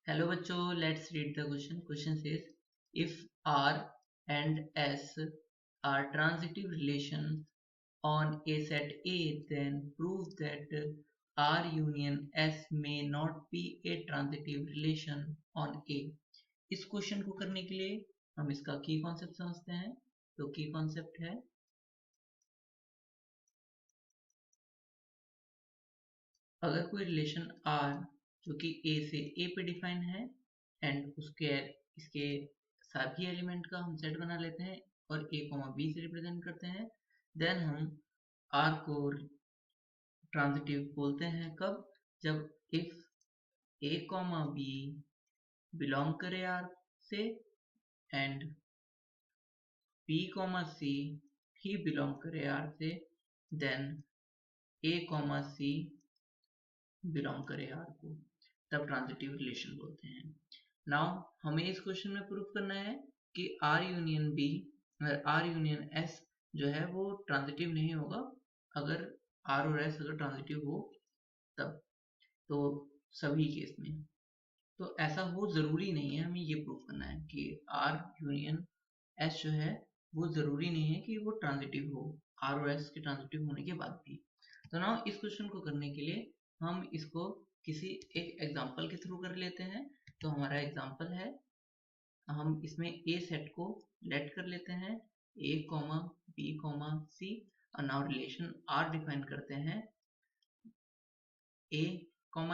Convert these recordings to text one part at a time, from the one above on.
Hello बच्चों, let's read the question. Question says if R and S are transitive relation on a set A, then prove that R union S may not be a transitive relation on A. इस question को करने के लिए हम इसका की concept समझते हैं. तो की कॉन्सेप्ट है, अगर कोई रिलेशन R जो कि A से A पे डिफाइन है एंड इसके सभी एलिमेंट का हम सेट बना लेते हैं और A, B से रिप्रेजेंट करते हैं, देन हम R को ट्रांजिटिव बोलते हैं. कब? जब इफ A, B बिलोंग करे R से and B, C he belong करे R से, देन A, C बिलोंग करे R को, तब ट्रांजिटिव रिलेशन बोलते हैं. नाउ हमें इस क्वेश्चन में प्रूफ करना है कि R यूनियन S जो है वो ट्रांजिटिव नहीं होगा. अगर R और S अगर ट्रांजिटिव हो तब, तो सभी केस में. तो ऐसा हो जरूरी नहीं है, हमें ये प्रूफ करना है कि R यूनियन S जो है वो जरूरी नहीं है कि वो ट्रांजिटिव हो R और S के ट्रांजिटिव होने के बाद भी. तो नाउ इस क्वेश्चन को करने के लिए हम इसको किसी एक एग्जाम्पल के थ्रू कर लेते हैं. तो हमारा एग्जाम्पल है, हम इसमें A सेट को लेट कर लेते हैं A, B, C और नाउ रिलेशन R डिफाइन करते हैं A, B,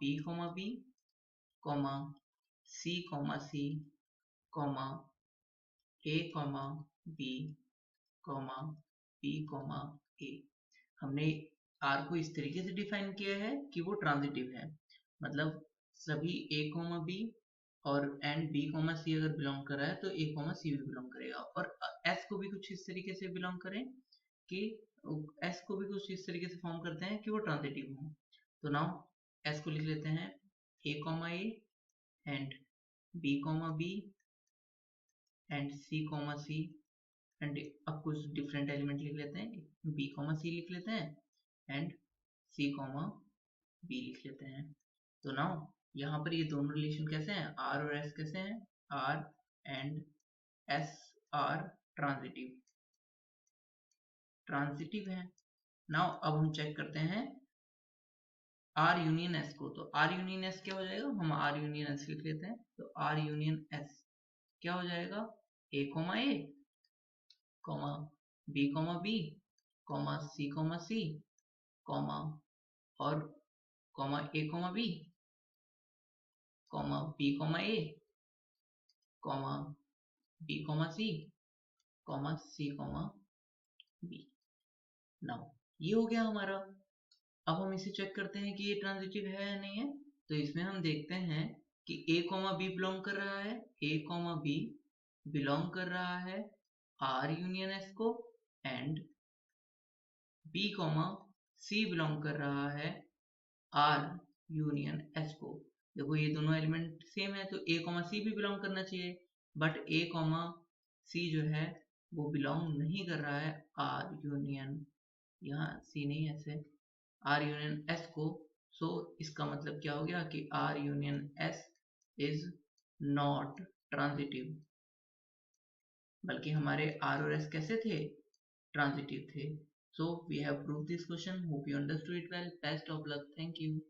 B, C, C, A, B, B, A. हमने R को इस तरीके से डिफाइन किया है कि वो ट्रांजिटिव है, मतलब सभी A, B और एंड B, C अगर बिलोंग कर रहा है तो A, C भी बिलोंग करेगा. और S को भी कुछ इस तरीके से बिलोंग करें कि S को भी कुछ इस तरीके से फॉर्म करते हैं कि वो ट्रांजिटिव हो. तो नाउ S को लिख लेते हैं A, and B, and C, and अब कुछ डिफरेंट एलिमेंट लिख लेते हैं. B, C लिख लेते हैं एंड C, B लिख लेते हैं. तो नाउ यहाँ पर ये दोनों रिलेशन कैसे हैं, R और S कैसे हैं, R and S are transitive है. नाउ अब हम चेक करते हैं R यूनियन S को. तो R यूनियन S क्या हो जाएगा, हम R यूनियन S लिख लेते हैं. तो R यूनियन S क्या हो जाएगा, A, B, B, C, C, और A, B, B, A, B, C, B. Now ये हो गया हमारा. अब हम इसे चेक करते हैं कि ये ट्रांजिटिव है या नहीं है. तो इसमें हम देखते हैं कि A, B बिलोंग कर रहा है, A, B बिलोंग कर रहा है R यूनियन S को, एंड B, C बिलोंग कर रहा है R यूनियन S को. देखो ये दोनों एलिमेंट सेम है तो A, C भी बिलोंग करना चाहिए, बट A, C जो है वो बिलोंग नहीं कर रहा है R यूनियन, यहाँ C नहीं ऐसे, R यूनियन S को. सो इसका मतलब क्या हो गया कि R union S is not transitive, बल्कि हमारे R और S कैसे थे, ट्रांजिटिव थे. So we have proved this question. Hope you understood it well. Best of luck. Thank you.